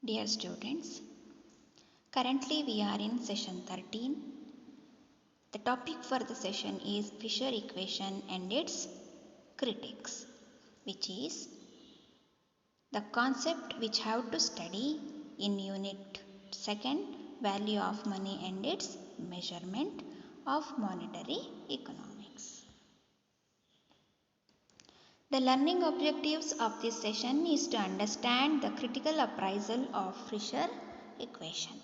Dear students, currently we are in session 13. The topic for the session is Fisher equation and its critics, which is the concept which have to study in unit 2nd, value of money and its measurement of monetary economics. The learning objectives of this session is to understand the critical appraisal of Fisher equation.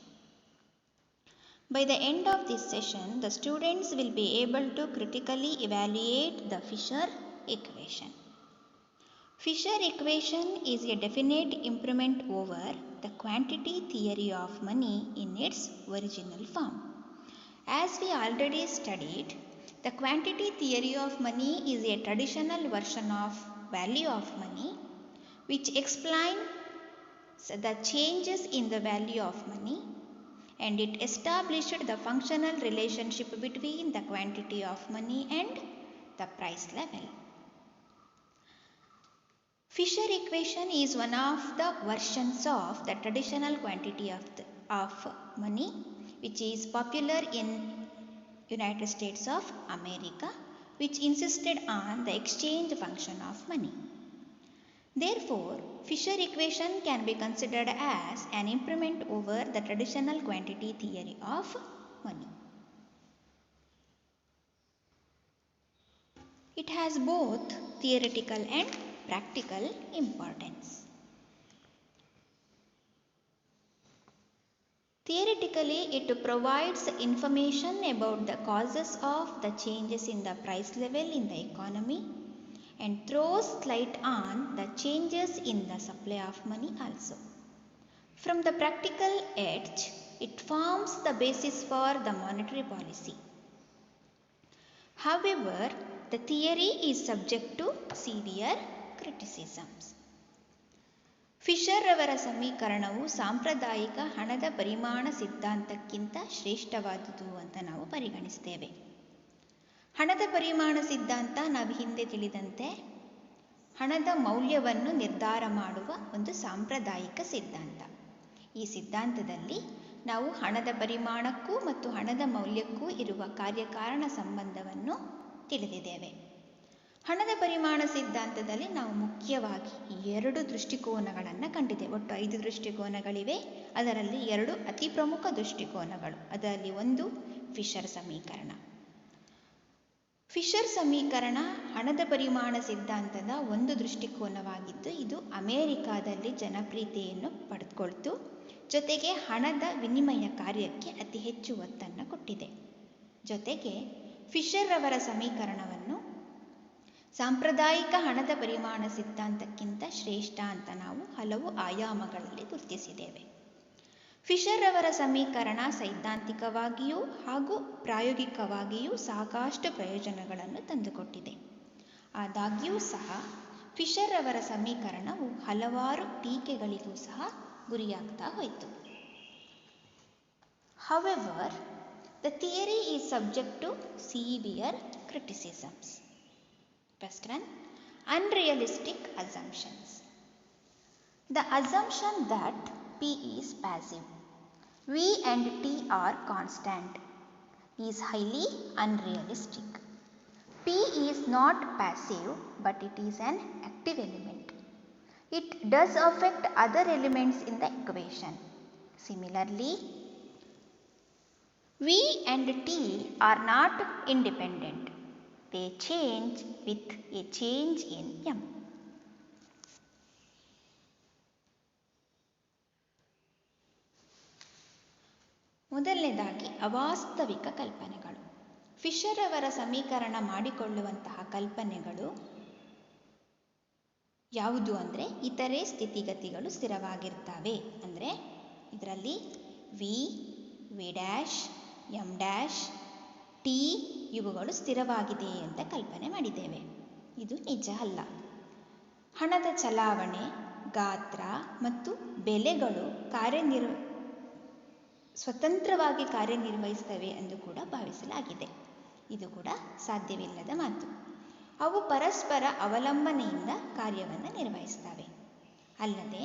By the end of this session, the students will be able to critically evaluate the Fisher equation. Fisher equation is a definite improvement over the quantity theory of money in its original form. As we already studied, the quantity theory of money is a traditional version of value of money which explains the changes in the value of money, and it established the functional relationship between the quantity of money and the price level. Fisher equation is one of the versions of the traditional quantity of money which is popular in United States of America, which insisted on the exchange function of money. Therefore, Fisher equation can be considered as an improvement over the traditional quantity theory of money. It has both theoretical and practical importance. Theoretically, it provides information about the causes of the changes in the price level in the economy and throws light on the changes in the supply of money also. From the practical edge, it forms the basis for the monetary policy. However, the theory is subject to severe criticisms. Fisher ಅವರ ಸಮೀಕರಣವು ಸಾಂಪ್ರದಾಯಿಕ ಹಣದ ಪರಿಮಾಣ ಸಿದ್ಧಾಂತಕ್ಕಿಂತ ಶ್ರೇಷ್ಠವಾದುದು ಅಂತ ನಾವು ಪರಿಗಣಿಸ್ತೇವೆ. ಹಣದ ಪರಿಮಾಣ ಸಿದ್ಧಾಂತ ನಾವು ಹಿಂದೆ ತಿಳಿದಂತೆ ಹಣದ ಮೌಲ್ಯವನ್ನು ನಿರ್ಧಾರ ಮಾಡುವ ಒಂದು ಸಾಂಪ್ರದಾಯಿಕ ಸಿದ್ಧಾಂತ. ಈ ಸಿದ್ಧಾಂತದಲ್ಲಿ ನಾವು ಹಣದ ಪರಿಮಾಣಕ್ಕೂ ಮತ್ತು ಹಣದ ಮೌಲ್ಯಕ್ಕೂ ಇರುವ ಕಾರ್ಯಕಾರಣ ಸಂಬಂಧವನ್ನು ತಿಳಿದಿದ್ದೇವೆ. ಹಣದ ಪರಿಮಾಣ ಸಿದ್ಧಾಂತದಲ್ಲಿ ನಾವು ಮುಖ್ಯವಾಗಿ 2 ದೃಷ್ಟಿಕೋನಗಳನ್ನು ಕಂಡಿದ್ದೇವೆ. ಒಟ್ಟು 5 ದೃಷ್ಟಿಕೋನಗಳಿವೆ. ಅದರಲ್ಲಿ 2 ಅತಿ ಪ್ರಮುಖ ದೃಷ್ಟಿಕೋನಗಳು. ಅದರಲ್ಲಿ ಒಂದು ಫಿಶರ್ ಸಮೀಕರಣ. ಫಿಶರ್ ಸಮೀಕರಣ ಹಣದ ಪರಿಮಾಣ ಸಿದ್ಧಾಂತದ ಒಂದು ದೃಷ್ಟಿಕೋನವಾಗಿದ್ದು, ಇದು ಅಮೆರಿಕಾದಲ್ಲಿ ಜನಪ್ರಿಯತೆಯನ್ನು ಪಡೆದುಕೊಳ್ತು. ಜೊತೆಗೆ ಹಣದ ವಿನಿಮಯ ಕಾರ್ಯಕ್ಕೆ ಅತಿ ಹೆಚ್ಚು ಒತ್ತನ್ನು ಕೊಟ್ಟಿದೆ. ಜೊತೆಗೆ ಫಿಶರ್ ಅವರ ಸಮೀಕರಣವನ್ನು ಸಾಂಪ್ರದಾಯಿಕ ಹಣದ ಪರಿಮಾಣ ಸಿದ್ಧಾಂತಕ್ಕಿಂತ ಶ್ರೇಷ್ಠ ಅಂತ ನಾವು ಹಲವು ಆಯಾಮಗಳಲ್ಲಿ ಗುರುತಿಸಿದ್ದೇವೆ. ಫಿಶರ್ ಅವರ ಸಮೀಕರಣ ಸೈದ್ಧಾಂತಿಕವಾಗಿಯೂ ಹಾಗೂ ಪ್ರಾಯೋಗಿಕವಾಗಿಯೂ ಸಾಕಷ್ಟು ಪ್ರಯೋಜನಗಳನ್ನು ತಂದುಕೊಟ್ಟಿದೆ. ಆದಾಗ್ಯೂ ಸಹ ಫಿಶರ್ ಅವರ ಸಮೀಕರಣವು ಹಲವಾರು ಟೀಕೆಗಳಿಗೂ ಸಹ ಗುರಿಯಾಗ್ತಾ ಹೋಯಿತು. However, the theory is subject to severe criticisms. First one, unrealistic assumptions. The assumption that P is passive, V and T are constant, is highly unrealistic. P is not passive, but it is an active element. It does affect other elements in the equation. Similarly, V and T are not independent. They change with a change in M. ಮೊದಲನೇದಾಗಿ ಅವಾಸ್ತವಿಕ ಕಲ್ಪನೆಗಳು. Fisher ಅವರ ಸಮೀಕರಣ ಮಾಡಿಕೊಳ್ಳುವಂತಹ ಕಲ್ಪನೆಗಳು ಯಾವುದು ಅಂದರೆ, ಇತರೆ ಸ್ಥಿತಿಗತಿಗಳು ಸ್ಥಿರವಾಗಿರ್ತವೆ. ಅಂದರೆ ಇದರಲ್ಲಿ v, v dash, m dash, t ಇವುಗಳು ಸ್ಥಿರವಾಗಿದೆ ಅಂತ ಕಲ್ಪನೆ ಮಾಡಿದ್ದೇವೆ. ಇದು ನಿಜ ಅಲ್ಲ. ಹಣದ ಚಲಾವಣೆ, ಗಾತ್ರ ಮತ್ತು ಬೆಲೆಗಳು ಸ್ವತಂತ್ರವಾಗಿ ಕಾರ್ಯನಿರ್ವಹಿಸ್ತವೆ ಎಂದು ಕೂಡ ಭಾವಿಸಲಾಗಿದೆ. ಇದು ಕೂಡ ಸಾಧ್ಯವಿಲ್ಲದ ಮಾತು. ಅವು ಪರಸ್ಪರ ಅವಲಂಬನೆಯಿಂದ ಕಾರ್ಯವನ್ನು ನಿರ್ವಹಿಸ್ತವೆ. ಅಲ್ಲದೆ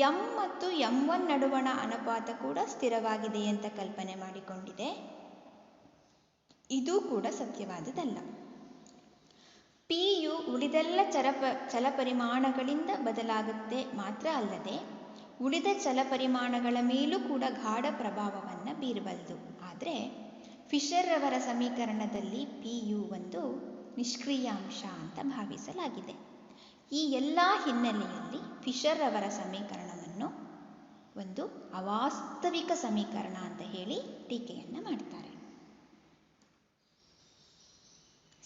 ಎಂ ಮತ್ತು ಎಂ1 ನಡುವಣ ಅನುಪಾತ ಕೂಡ ಸ್ಥಿರವಾಗಿದೆ ಅಂತ ಕಲ್ಪನೆ ಮಾಡಿಕೊಂಡಿದೆ. ಇದು ಕೂಡ ಸತ್ಯವಾದುದಲ್ಲ. ಪಿಯು ಉಳಿದೆಲ್ಲ ಚಲಪರಿಮಾಣಗಳಿಂದ ಬದಲಾಗುತ್ತೆ ಮಾತ್ರ ಅಲ್ಲದೆ ಉಳಿದ ಚಲಪರಿಮಾಣಗಳ ಮೇಲೂ ಕೂಡ ಗಾಢ ಪ್ರಭಾವವನ್ನು ಬೀರಬಲ್ಲದು. ಆದರೆ ಫಿಶರ್ ಅವರ ಸಮೀಕರಣದಲ್ಲಿ ಪಿಯು ಒಂದು ನಿಷ್ಕ್ರಿಯಾಂಶ ಅಂತ ಭಾವಿಸಲಾಗಿದೆ. ಈ ಎಲ್ಲ ಹಿನ್ನೆಲೆಯಲ್ಲಿ ಫಿಶರ್ ಅವರ ಸಮೀಕರಣವನ್ನು ಒಂದು ಅವಾಸ್ತವಿಕ ಸಮೀಕರಣ ಅಂತ ಹೇಳಿ ಟೀಕೆಯನ್ನು ಮಾಡ್ತಾರೆ.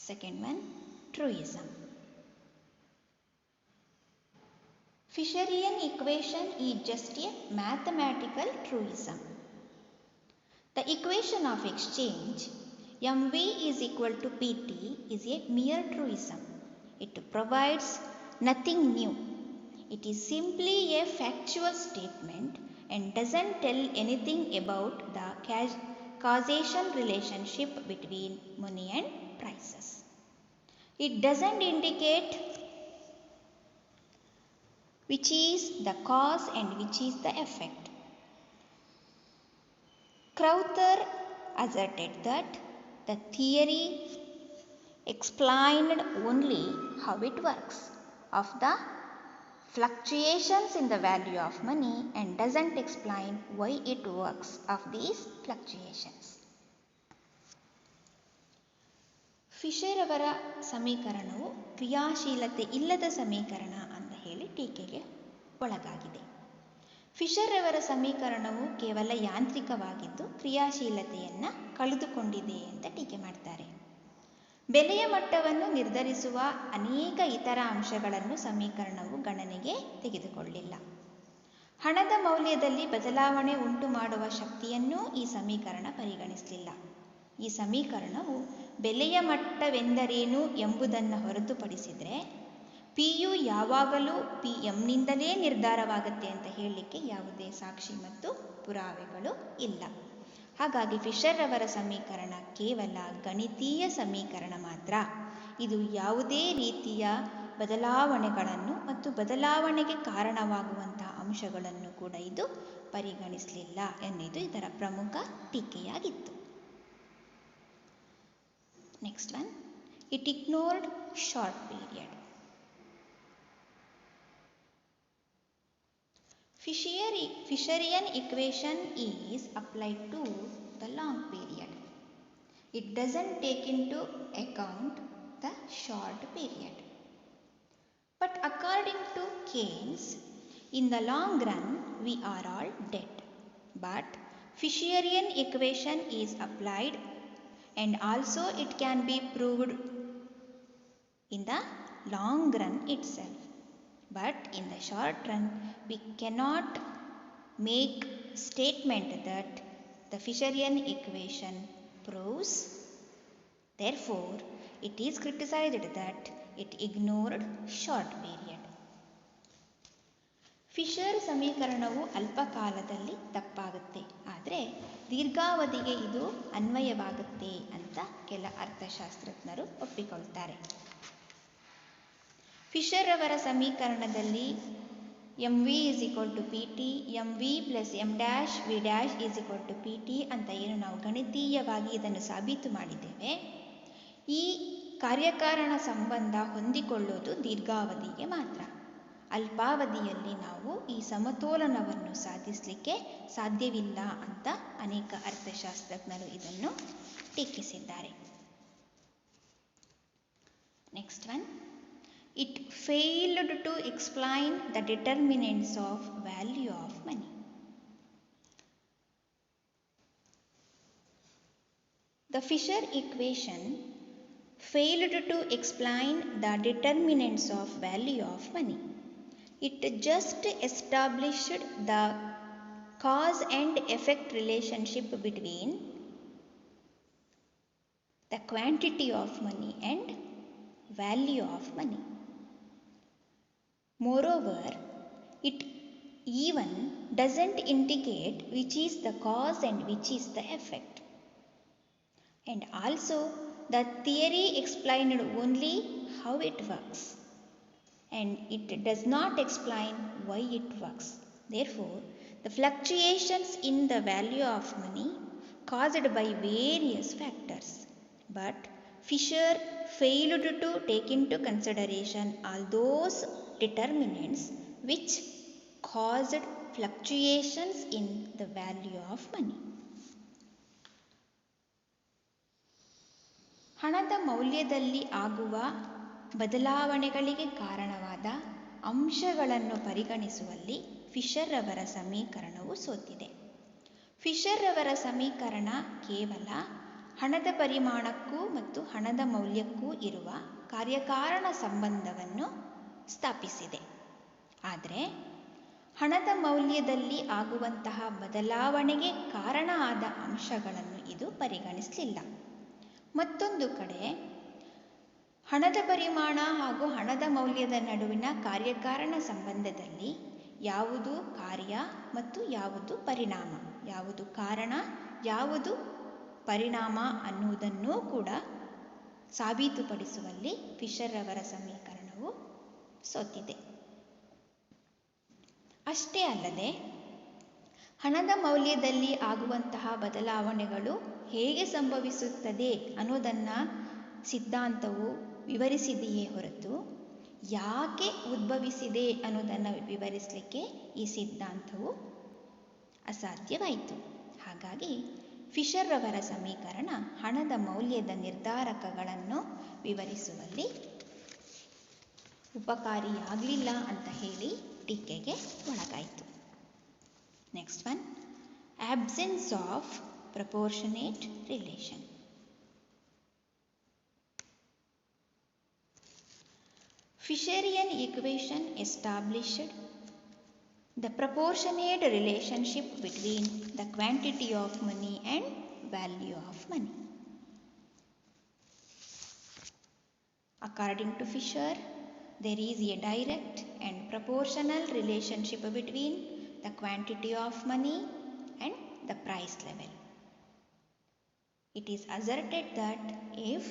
Second one, truism. Fisherian equation is just a mathematical truism. The equation of exchange mv is equal to pt is a mere truism. It provides nothing new. It is simply a factual statement and doesn't tell anything about the causation relationship between money and prices. It doesn't indicate which is the cause and which is the effect. Crowther asserted that the theory explained only how it works of the fluctuations in the value of money and doesn't explain why it works of these fluctuations. Fisher ಅವರ ಸಮೀಕರಣವು ಕ್ರಿಯಾಶೀಲತೆ ಇಲ್ಲದ ಸಮೀಕರಣ ಅಂತ ಹೇಳಿ ಟೀಕೆಗೆ ಒಳಗಾಗಿದೆ. Fisher ಅವರ ಸಮೀಕರಣವು ಕೇವಲ ಯಾಂತ್ರಿಕವಾಗಿದ್ದು ಕ್ರಿಯಾಶೀಲತೆಯನ್ನು ಕಳೆದುಕೊಂಡಿದೆ ಅಂತ ಟೀಕೆ ಮಾಡ್ತಾರೆ. ಬೆಲೆಯ ಮಟ್ಟವನ್ನು ನಿರ್ಧರಿಸುವ ಅನೇಕ ಇತರ ಅಂಶಗಳನ್ನು ಸಮೀಕರಣವು ಗಣನೆಗೆ ತೆಗೆದುಕೊಳ್ಳಿಲ್ಲ. ಹಣದ ಮೌಲ್ಯದಲ್ಲಿ ಬದಲಾವಣೆ ಉಂಟು ಮಾಡುವ ಶಕ್ತಿಯನ್ನೂ ಈ ಸಮೀಕರಣ ಪರಿಗಣಿಸಲಿಲ್ಲ. ಈ ಸಮೀಕರಣವು ಬೆಲೆಯ ಮಟ್ಟವೆಂದರೇನು ಎಂಬುದನ್ನು ಹೊರತುಪಡಿಸಿದರೆ ಪಿಯು ಯಾವಾಗಲೂ ಪಿಎಂನಿಂದಲೇ ನಿರ್ಧಾರವಾಗುತ್ತೆ ಅಂತ ಹೇಳಲಿಕ್ಕೆ ಯಾವುದೇ ಸಾಕ್ಷಿ ಮತ್ತು ಪುರಾವೆಗಳು ಇಲ್ಲ. ಹಾಗಾಗಿ ಫಿಶರ್ ಅವರ ಸಮೀಕರಣ ಕೇವಲ ಗಣಿತೀಯ ಸಮೀಕರಣ ಮಾತ್ರ. ಇದು ಯಾವುದೇ ರೀತಿಯ ಬದಲಾವಣೆಗಳನ್ನು ಮತ್ತು ಬದಲಾವಣೆಗೆ ಕಾರಣವಾಗುವಂತಹ ಅಂಶಗಳನ್ನು ಕೂಡ ಇದು ಪರಿಗಣಿಸಲಿಲ್ಲ ಎನ್ನುವುದು ಇದರ ಪ್ರಮುಖ ಟೀಕೆಯಾಗಿತ್ತು. Next one, it ignored short period. Fisherian equation is applied to the long period. It doesn't take into account the short period. But according to Keynes, in the long run, we are all dead. But Fisherian equation is applied and also it can be proved in the long run itself. But in the short run, we cannot make statement that the Fisherian equation proves. Therefore, it is criticized that it ignored short period. Fisher ಸಮೀಕರಣವು ಅಲ್ಪಕಾಲದಲ್ಲಿ ತಪ್ಪಾಗುತ್ತೆ, ಆದರೆ ದೀರ್ಘಾವಧಿಗೆ ಇದು ಅನ್ವಯವಾಗುತ್ತೆ ಅಂತ ಕೆಲ ಅರ್ಥಶಾಸ್ತ್ರಜ್ಞರು ಒಪ್ಪಿಕೊಳ್ತಾರೆ. Fisher ಅವರ ಸಮೀಕರಣದಲ್ಲಿ mv is equal to pt, mv plus m dash v dash is equal to pt ಅಂತ ಏನು ನಾವು ಗಣಿತೀಯವಾಗಿ ಇದನ್ನು ಸಾಬೀತು ಮಾಡಿದ್ದೇವೆ, ಈ ಕಾರ್ಯಕಾರಣ ಸಂಬಂಧ ಹೊಂದಿಕೊಳ್ಳೋದು ದೀರ್ಘಾವಧಿಗೆ ಮಾತ್ರ. ಅಲ್ಪಾವಧಿಯಲ್ಲಿ ನಾವು ಈ ಸಮತೋಲನವನ್ನು ಸಾಧಿಸಲಿಕ್ಕೆ ಸಾಧ್ಯವಿಲ್ಲ ಅಂತ ಅನೇಕ ಅರ್ಥಶಾಸ್ತ್ರಜ್ಞರು ಇದನ್ನು ಟೀಕಿಸಿದ್ದಾರೆ. Next one, it failed to explain the determinants of value of money. The Fisher equation failed to explain the determinants of value of money. It just established the cause and effect relationship between the quantity of money and value of money. Moreover, it even doesn't indicate which is the cause and which is the effect. And also, the theory explained only how it works, and it does not explain why it works. Therefore, the fluctuations in the value of money caused by various factors. But Fisher failed to take into consideration all those determinants which caused fluctuations in the value of money. ಹಣದ ಮೌಲ್ಯದಲ್ಲಿ ಆಗುವ ಬದಲಾವಣೆಗಳಿಗೆ ಕಾರಣವಾದ ಅಂಶಗಳನ್ನು ಪರಿಗಣಿಸುವಲ್ಲಿ Fisher ಅವರ ಸಮೀಕರಣವು ಸೋತಿದೆ. Fisher ಅವರ ಸಮೀಕರಣ ಕೇವಲ ಹಣದ ಪರಿಮಾಣಕ್ಕೂ ಮತ್ತು ಹಣದ ಮೌಲ್ಯಕ್ಕೂ ಇರುವ ಕಾರ್ಯಕಾರಣ ಸಂಬಂಧವನ್ನು ಸ್ಥಾಪಿಸಿದೆ. ಆದರೆ ಹಣದ ಮೌಲ್ಯದಲ್ಲಿ ಆಗುವಂತಹ ಬದಲಾವಣೆಗೆ ಕಾರಣ ಆದ ಅಂಶಗಳನ್ನು ಇದು ಪರಿಗಣಿಸಲಿಲ್ಲ. ಮತ್ತೊಂದು ಕಡೆ ಹಣದ ಪರಿಮಾಣ ಹಾಗೂ ಹಣದ ಮೌಲ್ಯದ ನಡುವಿನ ಕಾರ್ಯಕಾರಣ ಸಂಬಂಧದಲ್ಲಿ ಯಾವುದು ಕಾರ್ಯ ಮತ್ತು ಯಾವುದು ಪರಿಣಾಮ, ಯಾವುದು ಕಾರಣ ಯಾವುದು ಪರಿಣಾಮ ಅನ್ನುವುದನ್ನೂ ಕೂಡ ಸಾಬೀತುಪಡಿಸುವಲ್ಲಿ ಫಿಶರ್ ಅವರ ಸಮೀಕರಣವು ಸೋತಿದೆ. ಅಷ್ಟೇ ಅಲ್ಲದೆ ಹಣದ ಮೌಲ್ಯದಲ್ಲಿ ಆಗುವಂತಹ ಬದಲಾವಣೆಗಳು ಹೇಗೆ ಸಂಭವಿಸುತ್ತದೆ ಅನ್ನೋದನ್ನು ಸಿದ್ಧಾಂತವು ವಿವರಿಸಿದೆಯೇ ಹೊರತು ಯಾಕೆ ಉದ್ಭವಿಸಿದೆ ಅನ್ನೋದನ್ನು ವಿವರಿಸಲಿಕ್ಕೆ ಈ ಸಿದ್ಧಾಂತವು ಅಸಾಧ್ಯವಾಯಿತು. ಹಾಗಾಗಿ ಫಿಶರ್ ಅವರ ಸಮೀಕರಣ ಹಣದ ಮೌಲ್ಯದ ನಿರ್ಧಾರಕಗಳನ್ನು ವಿವರಿಸುವಲ್ಲಿ ಉಪಕಾರಿಯಾಗಲಿಲ್ಲ ಅಂತ ಹೇಳಿ ಟೀಕೆಗೆ ಒಳಗಾಯಿತು. Next one, absence of proportionate relation. Fisherian equation established the proportionate relationship between the quantity of money and value of money. According to Fisher, there is a direct and proportional relationship between the quantity of money and the price level. It is asserted that if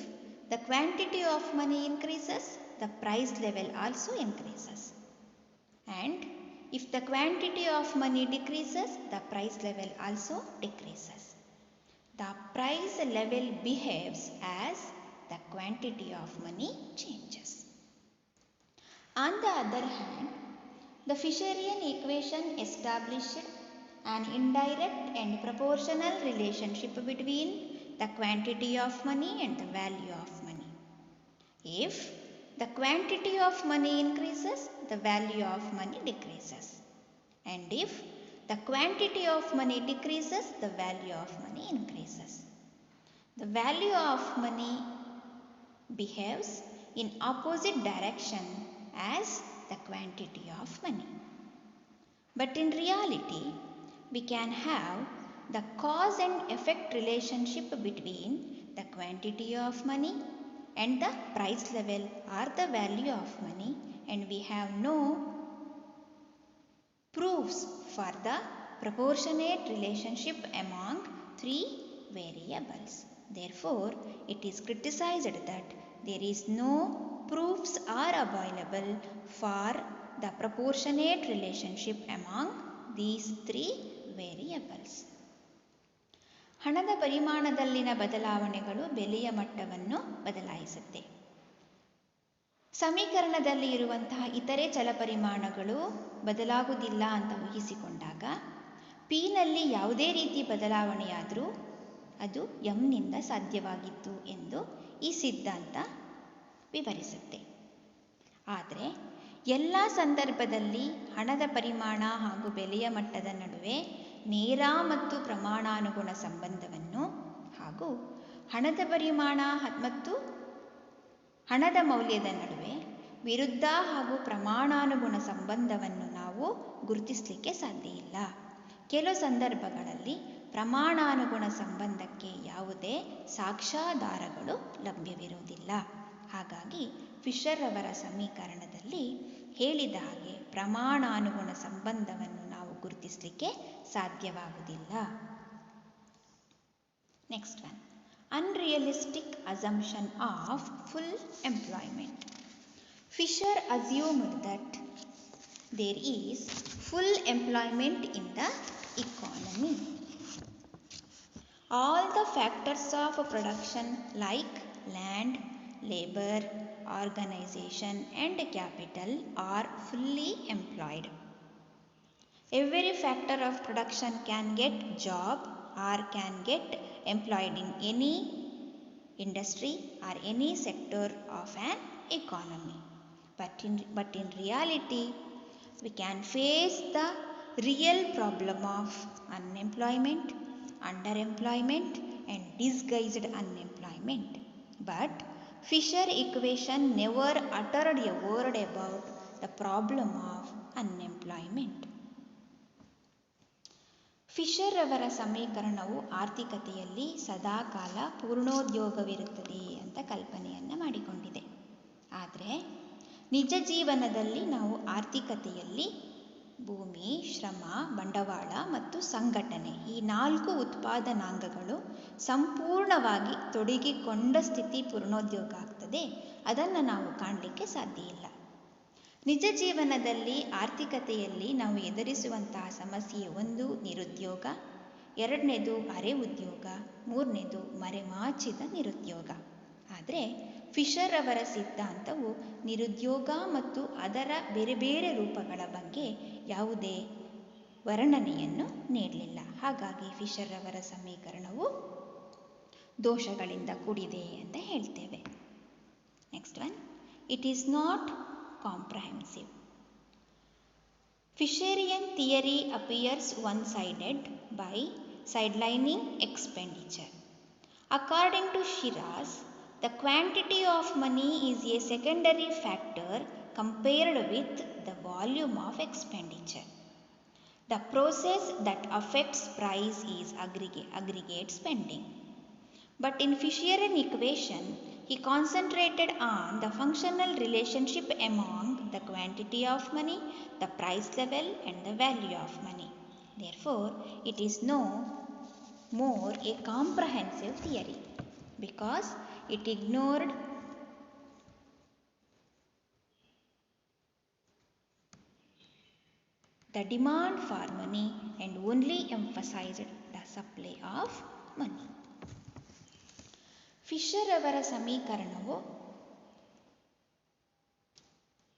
the quantity of money increases, the price level also increases. And if the quantity of money decreases, the price level also decreases. The price level behaves as the quantity of money changes. On the other hand, the Fisherian equation established an indirect and proportional relationship between the quantity of money and the value of money. If the quantity of money increases, the value of money decreases. And if the quantity of money decreases, the value of money increases. The value of money behaves in opposite direction as the quantity of money. But in reality, we can have the cause and effect relationship between the quantity of money and the price level or the value of money, and we have no proofs for the proportionate relationship among three variables. Therefore, it is criticized that there is no proofs are available for the proportionate relationship among these three variables. ಹಣದ ಪರಿಮಾಣದಲ್ಲಿನ ಬದಲಾವಣೆಗಳು ಬೆಲೆಯ ಮಟ್ಟವನ್ನು ಬದಲಾಯಿಸುತ್ತೆ. ಸಮೀಕರಣದಲ್ಲಿ ಇರುವಂತಹ ಇತರೆ ಚಲಪರಿಮಾಣಗಳು ಬದಲಾಗುವುದಿಲ್ಲ ಅಂತ ಊಹಿಸಿಕೊಂಡಾಗ ಪಿನಲ್ಲಿ ಯಾವುದೇ ರೀತಿ ಬದಲಾವಣೆಯಾದರೂ ಅದು ಎಂನಿಂದ ಸಾಧ್ಯವಾಗಿತ್ತು ಎಂದು ಈ ಸಿದ್ಧಾಂತ ವಿವರಿಸುತ್ತೆ. ಆದರೆ ಎಲ್ಲ ಸಂದರ್ಭದಲ್ಲಿ ಹಣದ ಪರಿಮಾಣ ಹಾಗೂ ಬೆಲೆಯ ಮಟ್ಟದ ನಡುವೆ ನೇರ ಮತ್ತು ಪ್ರಮಾಣಾನುಗುಣ ಸಂಬಂಧವನ್ನು ಹಾಗೂ ಹಣದ ಪರಿಮಾಣ ಮತ್ತು ಹಣದ ಮೌಲ್ಯದ ನಡುವೆ ವಿರುದ್ಧ ಹಾಗೂ ಪ್ರಮಾಣಾನುಗುಣ ಸಂಬಂಧವನ್ನು ನಾವು ಗುರುತಿಸಲಿಕ್ಕೆ ಸಾಧ್ಯ ಇಲ್ಲ. ಕೆಲವು ಸಂದರ್ಭಗಳಲ್ಲಿ ಪ್ರಮಾಣಾನುಗುಣ ಸಂಬಂಧಕ್ಕೆ ಯಾವುದೇ ಸಾಕ್ಷ್ಯಾಧಾರಗಳು ಲಭ್ಯವಿರುವುದಿಲ್ಲ. ಹಾಗಾಗಿ ಫಿಶರ್ ಅವರ ಸಮೀಕರಣದಲ್ಲಿ ಹೇಳಿದ ಹಾಗೆ ಪ್ರಮಾಣಾನುಗುಣ ಸಂಬಂಧವನ್ನು ನಾವು ಗುರುತಿಸಲಿಕ್ಕೆ ಸಾಧ್ಯವಾಗುವುದಿಲ್ಲ. Next one, unrealistic assumption of full employment. Fisher assumed that there is full employment in the economy. All the factors of production like land, labor, organization and capital are fully employed. Every factor of production can get job or can get employed in any industry or any sector of an economy. But in reality, we can face the real problem of unemployment, underemployment and disguised unemployment. But Fisher equation never uttered a word about the problem of unemployment. Fisher ಅವರ ಸಮೀಕರಣವು ಆರ್ಥಿಕತೆಯಲ್ಲಿ ಸದಾಕಾಲ ಪೂರ್ಣೋದ್ಯೋಗವಿರುತ್ತದೆ ಅಂತ ಕಲ್ಪನೆಯನ್ನು ಮಾಡಿಕೊಂಡಿದೆ. ಆದರೆ ನಿಜ ಜೀವನದಲ್ಲಿ ನಾವು ಆರ್ಥಿಕತೆಯಲ್ಲಿ ಭೂಮಿ, ಶ್ರಮ, ಬಂಡವಾಳ ಮತ್ತು ಸಂಘಟನೆ ಈ 4 ಉತ್ಪಾದನಾಂಗಗಳು ಸಂಪೂರ್ಣವಾಗಿ ತೊಡಗಿಕೊಂಡ ಸ್ಥಿತಿ ಪೂರ್ಣೋದ್ಯೋಗ ಆಗ್ತದೆ. ಅದನ್ನು ನಾವು ಕಾಣಲಿಕ್ಕೆ ಸಾಧ್ಯ ಇಲ್ಲ. ನಿಜ ಜೀವನದಲ್ಲಿ ಆರ್ಥಿಕತೆಯಲ್ಲಿ ನಾವು ಎದುರಿಸುವಂತಹ ಸಮಸ್ಯೆ 1 ನಿರುದ್ಯೋಗ, 2ನೇದು ಅರೆ ಉದ್ಯೋಗ, 3ನೇದು ಮರೆಮಾಚಿದ ನಿರುದ್ಯೋಗ. ಆದರೆ ಫಿಶರ್ ಅವರ ಸಿದ್ಧಾಂತವು ನಿರುದ್ಯೋಗ ಮತ್ತು ಅದರ ಬೇರೆ ಬೇರೆ ರೂಪಗಳ ಬಗ್ಗೆ ಯಾವುದೇ ವರ್ಣನೆಯನ್ನು ನೀಡಲಿಲ್ಲ. ಹಾಗಾಗಿ ಫಿಶರ್ ಅವರ ಸಮೀಕರಣವು ದೋಷಗಳಿಂದ ಕೂಡಿದೆ ಅಂತ ಹೇಳ್ತೇವೆ. Next one, it is not comprehensive. Fisherian theory appears one-sided by sidelining expenditure. According to Shiras, the quantity of money is a secondary factor compared with the volume of expenditure. The process that affects price is aggregate spending. But in Fisherian equation, he concentrated on the functional relationship among the quantity of money, the price level and the value of money. Therefore, it is no more a comprehensive theory because it ignored the demand for money and only emphasized the supply of money. Fisher ಅವರ ಸಮೀಕರಣವು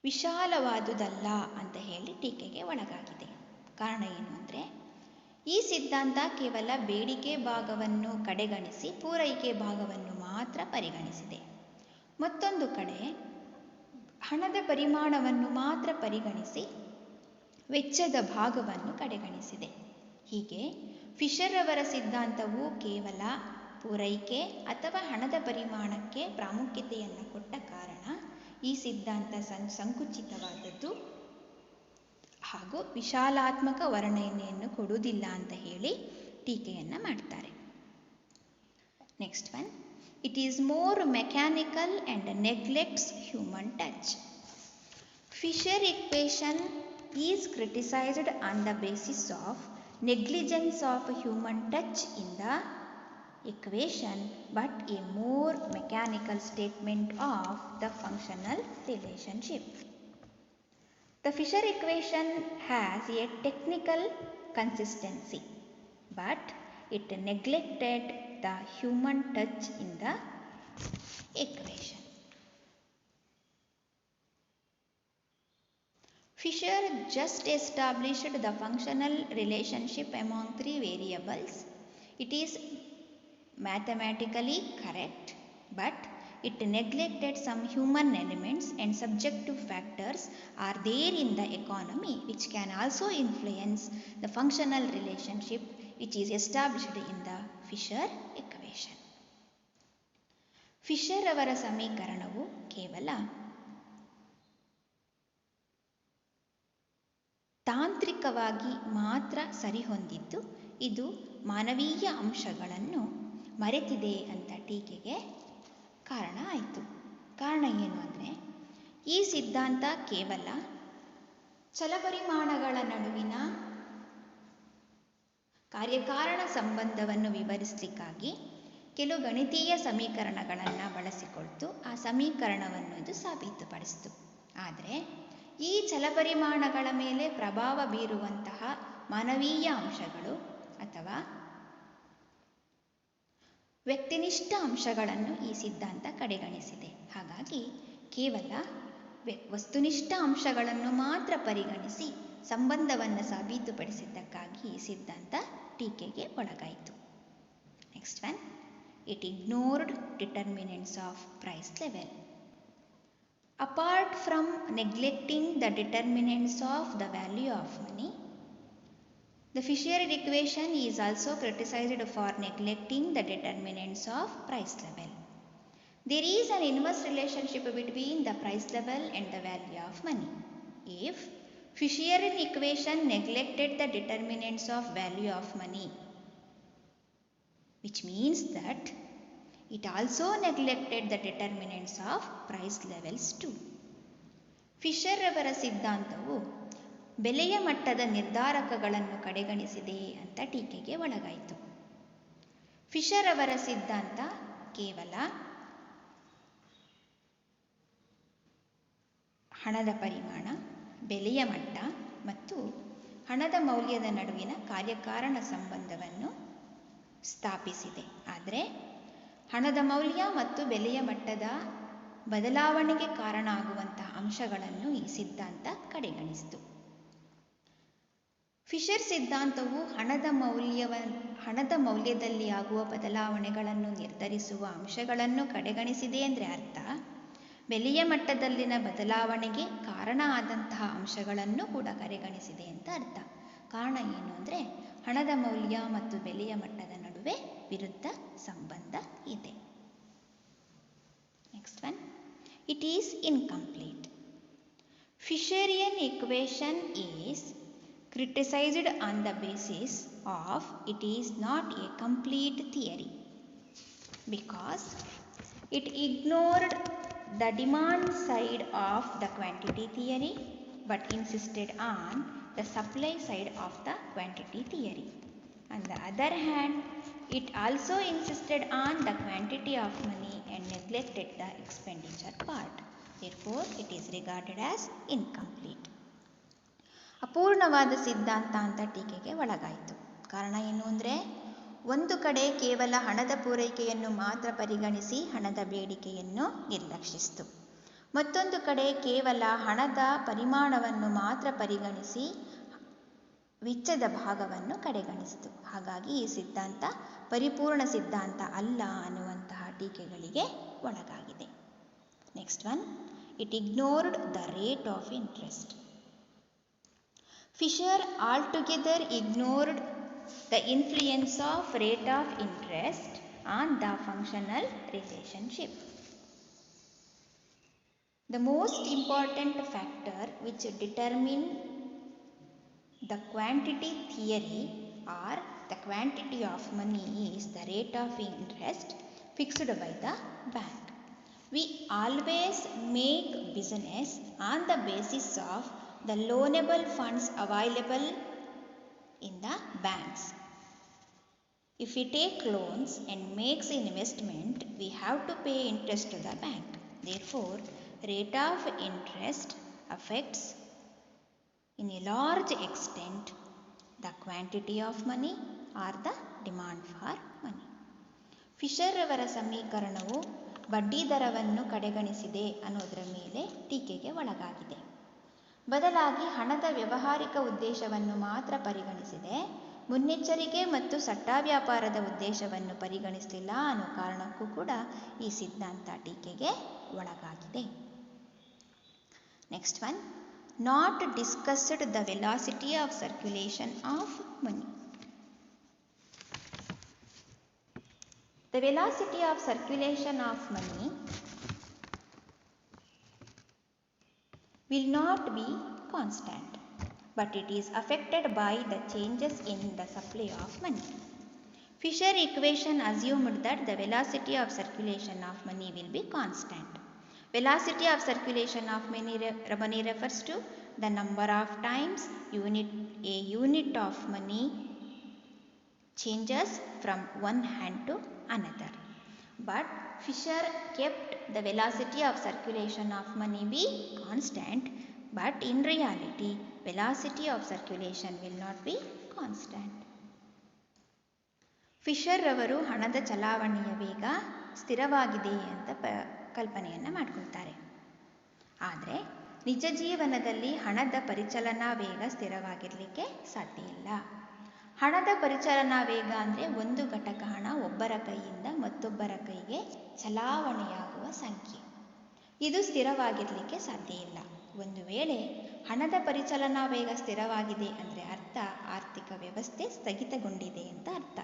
ವಿಶಾಲವಾದುದಲ್ಲ ಅಂತ ಹೇಳಿ ಟೀಕೆಗೆ ಒಳಗಾಗಿದೆ. ಕಾರಣ ಏನು ಅಂದರೆ, ಈ ಸಿದ್ಧಾಂತ ಕೇವಲ ಬೇಡಿಕೆ ಭಾಗವನ್ನು ಕಡೆಗಣಿಸಿ ಪೂರೈಕೆ ಭಾಗವನ್ನು ಮಾತ್ರ ಪರಿಗಣಿಸಿದೆ. ಮತ್ತೊಂದು ಕಡೆ ಹಣದ ಪರಿಮಾಣವನ್ನು ಮಾತ್ರ ಪರಿಗಣಿಸಿ ವೆಚ್ಚದ ಭಾಗವನ್ನು ಕಡೆಗಣಿಸಿದೆ. ಹೀಗೆ ಫಿಶರ್ ಅವರ ಸಿದ್ಧಾಂತವು ಕೇವಲ ಪೂರೈಕೆ ಅಥವಾ ಹಣದ ಪರಿಮಾಣಕ್ಕೆ ಪ್ರಾಮುಖ್ಯತೆಯನ್ನು ಕೊಟ್ಟ ಕಾರಣ ಈ ಸಿದ್ಧಾಂತ ಸಂಕುಚಿತವಾದದ್ದು ಹಾಗೂ ವಿಶಾಲಾತ್ಮಕ ವರ್ಣನೆಯನ್ನು ಕೊಡುವುದಿಲ್ಲ ಅಂತ ಹೇಳಿ ಟೀಕೆಯನ್ನು ಮಾಡ್ತಾರೆ. Next one, it is more mechanical and neglects human touch. Fisher equation is criticised on the basis of negligence of human touch in the equation, but a more mechanical statement of the functional relationship. The Fisher equation has a technical consistency, but it neglected the human touch in the equation. Fisher just established the functional relationship among 3 variables. It is mathematically correct, but it neglected some human elements and subjective factors are there in the economy which can also influence the functional relationship which is established in the Fisher equation. Fisher ಅವರ ಸಮೀಕರಣವು ಕೇವಲ ತಾಂತ್ರಿಕವಾಗಿ ಮಾತ್ರ ಸರಿಹೊಂದಿದ್ದು ಇದು ಮಾನವೀಯ ಅಂಶಗಳನ್ನು ಮರೆತಿದೆ ಅಂತ ಟೀಕೆಗೆ ಕಾರಣ ಆಯಿತು. ಕಾರಣ ಏನು ಅಂದರೆ, ಈ ಸಿದ್ಧಾಂತ ಕೇವಲ ಚಲಪರಿಮಾಣಗಳ ನಡುವಿನ ಕಾರ್ಯಕಾರಣ ಸಂಬಂಧವನ್ನು ವಿವರಿಸಲಿಕ್ಕಾಗಿ ಕೆಲವು ಗಣಿತೀಯ ಸಮೀಕರಣಗಳನ್ನು ಬಳಸಿಕೊಳ್ತು ಆ ಸಮೀಕರಣವನ್ನು ಇದು ಸಾಬೀತುಪಡಿಸಿತು. ಆದರೆ ಈ ಚಲಪರಿಮಾಣಗಳ ಮೇಲೆ ಪ್ರಭಾವ ಬೀರುವಂತಹ ಮಾನವೀಯ ಅಂಶಗಳು ಅಥವಾ ವ್ಯಕ್ತಿನಿಷ್ಠ ಅಂಶಗಳನ್ನು ಈ ಸಿದ್ಧಾಂತ ಕಡೆಗಣಿಸಿದೆ. ಹಾಗಾಗಿ ಕೇವಲ ವಸ್ತುನಿಷ್ಠ ಅಂಶಗಳನ್ನು ಮಾತ್ರ ಪರಿಗಣಿಸಿ ಸಂಬಂಧವನ್ನು ಸಾಬೀತುಪಡಿಸಿದ್ದಕ್ಕಾಗಿ ಈ ಸಿದ್ಧಾಂತ ಟೀಕೆಗೆ ಒಳಗಾಯಿತು. Next one, it ignored determinants of price level. Apart from neglecting the determinants of the value of money, the Fisher equation is also criticized for neglecting the determinants of price level. There is an inverse relationship between the price level and the value of money. If Fisher equation neglected the determinants of value of money, which means that it also neglected the determinants of price levels too. Fisher ಅವರ ಸಿದ್ಧಾಂತವು ಬೆಲೆಯ ಮಟ್ಟದ ನಿರ್ಧಾರಕಗಳನ್ನು ಕಡೆಗಣಿಸಿದೆ ಅಂತ ಟೀಕೆಗೆ ಒಳಗಾಯಿತು. Fisher ಅವರ ಸಿದ್ಧಾಂತ ಕೇವಲ ಹಣದ ಪರಿಮಾಣ, ಬೆಲೆಯ ಮಟ್ಟ ಮತ್ತು ಹಣದ ಮೌಲ್ಯದ ನಡುವಿನ ಕಾರ್ಯಕಾರಣ ಸಂಬಂಧವನ್ನು ಸ್ಥಾಪಿಸಿದೆ. ಆದರೆ ಹಣದ ಮೌಲ್ಯ ಮತ್ತು ಬೆಲೆಯ ಮಟ್ಟದ ಬದಲಾವಣೆಗೆ ಕಾರಣ ಆಗುವಂತಹ ಅಂಶಗಳನ್ನು ಈ ಸಿದ್ಧಾಂತ ಕಡೆಗಣಿಸಿತು. ಫಿಶರ್ ಸಿದ್ಧಾಂತವು ಹಣದ ಮೌಲ್ಯದಲ್ಲಿ ಆಗುವ ಬದಲಾವಣೆಗಳನ್ನು ನಿರ್ಧರಿಸುವ ಅಂಶಗಳನ್ನು ಕಡೆಗಣಿಸಿದೆ ಅಂದರೆ ಅರ್ಥ ಬೆಲೆಯ ಮಟ್ಟದಲ್ಲಿನ ಬದಲಾವಣೆಗೆ ಕಾರಣ ಆದಂತಹ ಅಂಶಗಳನ್ನು ಕೂಡ ಕಡೆಗಣಿಸಿದೆ ಅಂತ ಅರ್ಥ. ಕಾರಣ ಏನು ಅಂದರೆ ಹಣದ ಮೌಲ್ಯ ಮತ್ತು ಬೆಲೆಯ ಮಟ್ಟದ ನಡುವೆ ವಿರುದ್ಧ ಸಂಬಂಧ ಇದೆ. Next one, it is incomplete. Fisherian equation is criticized on the basis of it is not a complete theory because it ignored the demand side of the quantity theory but insisted on the supply side of the quantity theory. On the other hand, it also insisted on the quantity of money and neglected the expenditure part. Therefore, it is regarded as incomplete. ಅಪೂರ್ಣವಾದ ಸಿದ್ಧಾಂತ ಅಂತ ಟೀಕೆಗೆ ಒಳಗಾಯಿತು. ಕಾರಣ ಏನು ಅಂದರೆ ಒಂದು ಕಡೆ ಕೇವಲ ಹಣದ ಪೂರೈಕೆಯನ್ನು ಮಾತ್ರ ಪರಿಗಣಿಸಿ ಹಣದ ಬೇಡಿಕೆಯನ್ನು ನಿರ್ಲಕ್ಷಿಸಿತು. ಮತ್ತೊಂದು ಕಡೆ ಕೇವಲ ಹಣದ ಪರಿಮಾಣವನ್ನು ಮಾತ್ರ ಪರಿಗಣಿಸಿ ವೆಚ್ಚದ ಭಾಗವನ್ನು ಕಡೆಗಣಿಸಿತು. ಹಾಗಾಗಿ ಈ ಸಿದ್ಧಾಂತ ಪರಿಪೂರ್ಣ ಸಿದ್ಧಾಂತ ಅಲ್ಲ ಅನ್ನುವಂತಹ ಟೀಕೆಗಳಿಗೆ ಒಳಗಾಗಿದೆ. Next one, it ignored the rate of interest. Fisher altogether ignored the influence of rate of interest on the functional relationship. The most important factor which determine the quantity theory or the quantity of money is the rate of interest fixed by the bank. We always make business on the basis of the loanable funds available in the banks. If we take loans and makes investment, we have to pay interest to the bank. Therefore, rate of interest affects in a large extent the quantity of money or the demand for money. Fisher ಅವರ ಸಮೀಕರಣವು ಬಡ್ಡಿ ದರವನ್ನು ಕಡೆಗಣಿಸಿದೆ ಅನ್ನೋದರ ಮೇಲೆ ಟೀಕೆಗೆ ಒಳಗಾಗಿದೆ. ಬದಲಾಗಿ ಹಣದ ವ್ಯಾವಹಾರಿಕ ಉದ್ದೇಶವನ್ನು ಮಾತ್ರ ಪರಿಗಣಿಸಿದೆ, ಮುನ್ನೆಚ್ಚರಿಕೆ ಮತ್ತು ಸಟ್ಟಾ ವ್ಯಾಪಾರದ ಉದ್ದೇಶವನ್ನು ಪರಿಗಣಿಸಲಿಲ್ಲ ಅನ್ನೋ ಕಾರಣಕ್ಕೂ ಕೂಡ ಈ ಸಿದ್ಧಾಂತ ಟೀಕೆಗೆ ಒಳಗಾಗಿದೆ. Next one, not discussed the velocity of circulation of money. The velocity of circulation of money will not be constant, but it is affected by the changes in the supply of money. Fisher equation assumed that the velocity of circulation of money will be constant. Velocity of circulation of money refers to the number of times a unit of money changes from one hand to another. But Fisher kept the velocity of circulation of money be constant But in reality, velocity of circulation will not be constant. Fisher ರವರು ಹಣದ ಚಲಾವಣೆಯ ವೇಗ ಸ್ಥಿರವಾಗಿದೆ ಅಂತ ಕಲ್ಪನೆಯನ್ನು ಮಾಡ್ಕೊಳ್ತಾರೆ. ಆದರೆ ನಿಜ ಜೀವನದಲ್ಲಿ ಹಣದ ಪರಿಚಲನಾ ವೇಗ ಸ್ಥಿರವಾಗಿರಲಿಕ್ಕೆ ಸಾಧ್ಯ ಇಲ್ಲ. ಹಣದ ಪರಿಚಲನಾ ವೇಗ ಅಂದರೆ ಒಂದು ಘಟಕ ಹಣ ಒಬ್ಬರ ಕೈಯಿಂದ ಮತ್ತೊಬ್ಬರ ಕೈಗೆ ಚಲಾವಣೆಯಾಗುವ ಸಂಖ್ಯೆ. ಇದು ಸ್ಥಿರವಾಗಿರಲಿಕ್ಕೆ ಸಾಧ್ಯ ಇಲ್ಲ. ಒಂದು ವೇಳೆ ಹಣದ ಪರಿಚಲನಾ ವೇಗ ಸ್ಥಿರವಾಗಿದೆ ಅಂದರೆ ಅರ್ಥ ಆರ್ಥಿಕ ವ್ಯವಸ್ಥೆ ಸ್ಥಗಿತಗೊಂಡಿದೆ ಅಂತ ಅರ್ಥ.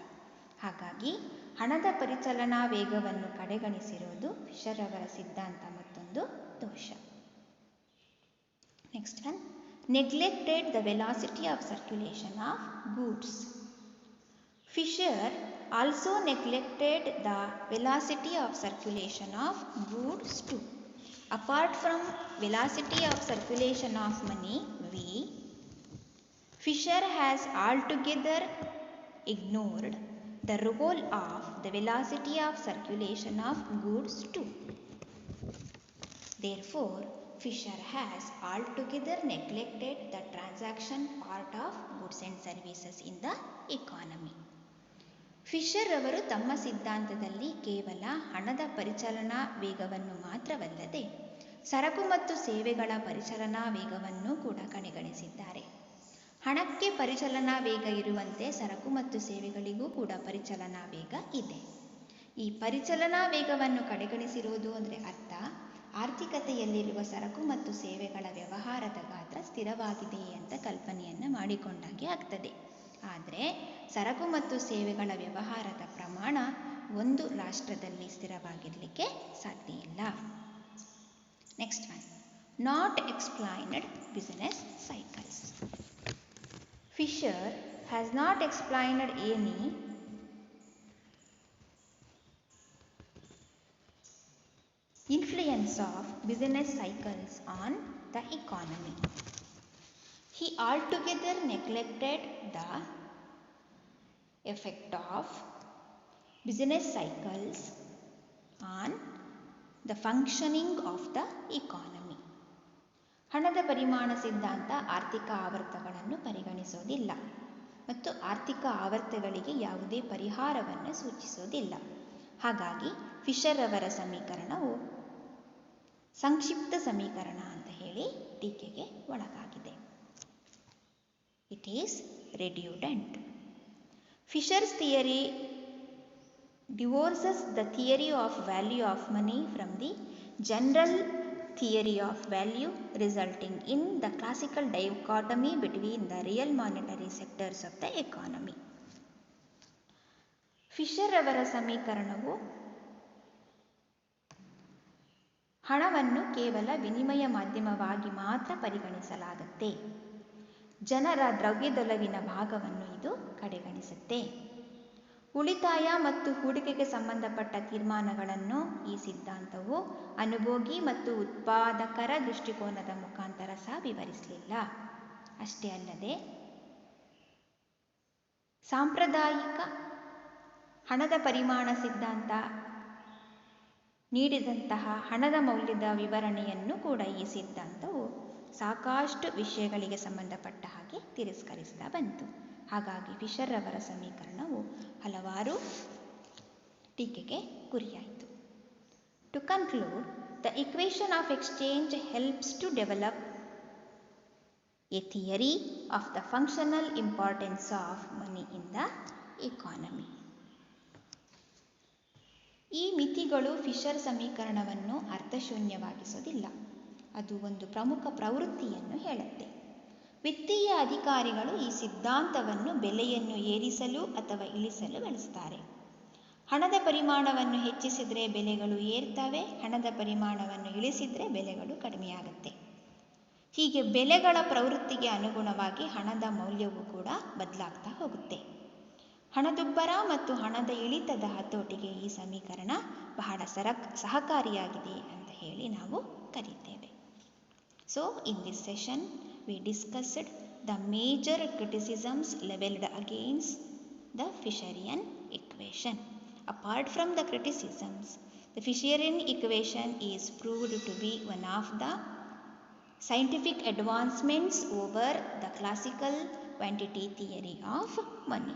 ಹಾಗಾಗಿ ಹಣದ ಪರಿಚಲನಾ ವೇಗವನ್ನು ಕಡೆಗಣಿಸಿರುವುದು ಫಿಶರ್ ಅವರ ಸಿದ್ಧಾಂತ ಮತ್ತೊಂದು ದೋಷ. Next one, neglected the velocity of circulation of goods. Fisher also neglected the velocity of circulation of goods too. Apart from velocity of circulation of money, Fisher has altogether ignored the role of the velocity of circulation of goods too. Therefore, Fisher has altogether neglected the transaction part of goods and services in the economy. Fisher ಅವರು ತಮ್ಮ ಸಿದ್ಧಾಂತದಲ್ಲಿ ಕೇವಲ ಹಣದ ಪರಿಚಲನಾ ವೇಗವನ್ನು ಮಾತ್ರವಲ್ಲದೆ ಸರಕು ಮತ್ತು ಸೇವೆಗಳ ಪರಿಚಲನಾ ವೇಗವನ್ನು ಕೂಡ ಕಡೆಗಣಿಸಿದ್ದಾರೆ. ಹಣಕ್ಕೆ ಪರಿಚಲನಾ ವೇಗ ಇರುವಂತೆ ಸರಕು ಮತ್ತು ಸೇವೆಗಳಿಗೂ ಕೂಡ ಪರಿಚಲನಾ ವೇಗ ಇದೆ. ಈ ಪರಿಚಲನಾ ವೇಗವನ್ನು ಕಡೆಗಣಿಸಿರುವುದು ಅಂದರೆ ಅರ್ಥ ಆರ್ಥಿಕತೆಯಲ್ಲಿರುವ ಸರಕು ಮತ್ತು ಸೇವೆಗಳ ವ್ಯವಹಾರದ ಗಾತ್ರ ಸ್ಥಿರವಾಗಿದೆ ಅಂತ ಕಲ್ಪನೆಯನ್ನು ಮಾಡಿಕೊಂಡಾಗೆ ಆಗ್ತದೆ. ಆದರೆ ಸರಕು ಮತ್ತು ಸೇವೆಗಳ ವ್ಯವಹಾರದ ಪ್ರಮಾಣ ಒಂದು ರಾಷ್ಟ್ರದಲ್ಲಿ ಸ್ಥಿರವಾಗಿರಲಿಕ್ಕೆ ಸಾಧ್ಯ ಇಲ್ಲ. Next one, not explained business cycles. Fisher has not explained any influence of business cycles on the economy. He altogether neglected the effect of business cycles on the functioning of the economy. ಹಣದ ಪರಿಮಾಣ ಸಿದ್ಧಾಂತ ಆರ್ಥಿಕ ಆವರ್ತಗಳನ್ನು ಪರಿಗಣಿಸೋದಿಲ್ಲ ಮತ್ತು ಆರ್ಥಿಕ ಆವರ್ತಗಳಿಗೆ ಯಾವುದೇ ಪರಿಹಾರವನ್ನು ಸೂಚಿಸೋದಿಲ್ಲ. ಹಾಗಾಗಿ Fisher ಅವರ ಸಮೀಕರಣವು ಸಂಕ್ಷಿಪ್ತ ಸಮೀಕರಣ ಅಂತ ಹೇಳಿ ಟೀಕೆಗೆ ಒಳಗಾಗಿದೆ. It is redundant. Fisher's theory divorces the theory of value of money from the general theory of value, resulting in the classical dichotomy between the real monetary sectors of the economy. Fisher ಅವರ ಸಮೀಕರಣವು ಹಣವನ್ನು ಕೇವಲ ವಿನಿಮಯ ಮಾಧ್ಯಮವಾಗಿ ಮಾತ್ರ ಪರಿಗಣಿಸಲಾಗುತ್ತೆ. ಜನರ ದ್ರವ್ಯದೊಲವಿನ ಭಾಗವನ್ನು ಇದು ಕಡೆಗಣಿಸುತ್ತೆ. ಉಳಿತಾಯ ಮತ್ತು ಹೂಡಿಕೆಗೆ ಸಂಬಂಧಪಟ್ಟ ತೀರ್ಮಾನಗಳನ್ನು ಈ ಸಿದ್ಧಾಂತವು ಅನುಭೋಗಿ ಮತ್ತು ಉತ್ಪಾದಕರ ದೃಷ್ಟಿಕೋನದ ಮುಖಾಂತರ ಸಹ ವಿವರಿಸಲಿಲ್ಲ. ಅಷ್ಟೇ ಅಲ್ಲದೆ ಸಾಂಪ್ರದಾಯಿಕ ಹಣದ ಪರಿಮಾಣ ಸಿದ್ಧಾಂತ ನೀಡಿದಂತಹ ಹಣದ ಮೌಲ್ಯದ ವಿವರಣೆಯನ್ನು ಕೂಡ ಈ ಸಿದ್ಧಾಂತವು ಸಾಕಷ್ಟು ವಿಷಯಗಳಿಗೆ ಸಂಬಂಧಪಟ್ಟ ಹಾಗೆ ತಿರಸ್ಕರಿಸ್ತಾ ಬಂತು. ಹಾಗಾಗಿ ಫಿಶರ್ ಅವರ ಸಮೀಕರಣವು ಹಲವಾರು ಟೀಕೆಗೆ ಗುರಿಯಾಯಿತು. To conclude, the equation of exchange helps to develop a theory of the functional importance of money in the economy. ಈ ಮಿತಿಗಳು ಫಿಶರ್ ಸಮೀಕರಣವನ್ನು ಅರ್ಥಶೂನ್ಯವಾಗಿಸೋದಿಲ್ಲ. ಅದು ಒಂದು ಪ್ರಮುಖ ಪ್ರವೃತ್ತಿಯನ್ನು ಹೇಳುತ್ತೆ. ವಿತ್ತೀಯ ಅಧಿಕಾರಿಗಳು ಈ ಸಿದ್ಧಾಂತವನ್ನು ಬೆಲೆಯನ್ನು ಏರಿಸಲು ಅಥವಾ ಇಳಿಸಲು ಬಳಸ್ತಾರೆ. ಹಣದ ಪರಿಮಾಣವನ್ನು ಹೆಚ್ಚಿಸಿದರೆ ಬೆಲೆಗಳು ಏರ್ತವೆ, ಹಣದ ಪರಿಮಾಣವನ್ನು ಇಳಿಸಿದರೆ ಬೆಲೆಗಳು ಕಡಿಮೆಯಾಗುತ್ತೆ. ಹೀಗೆ ಬೆಲೆಗಳ ಪ್ರವೃತ್ತಿಗೆ ಅನುಗುಣವಾಗಿ ಹಣದ ಮೌಲ್ಯವೂ ಕೂಡ ಬದಲಾಗ್ತಾ ಹೋಗುತ್ತೆ. ಹಣದುಬ್ಬರ ಮತ್ತು ಹಣದ ಇಳಿತದ ಹತೋಟಿಗೆ ಈ ಸಮೀಕರಣ ಬಹಳ ಸಹಕಾರಿಯಾಗಿದೆ ಅಂತ ಹೇಳಿ ನಾವು ಕರೀತೇವೆ. So in this session we discussed the major criticisms leveled against the Fisherian equation. Apart from the criticisms, the Fisherian equation is proved to be one of the scientific advancements over the classical quantity theory of money.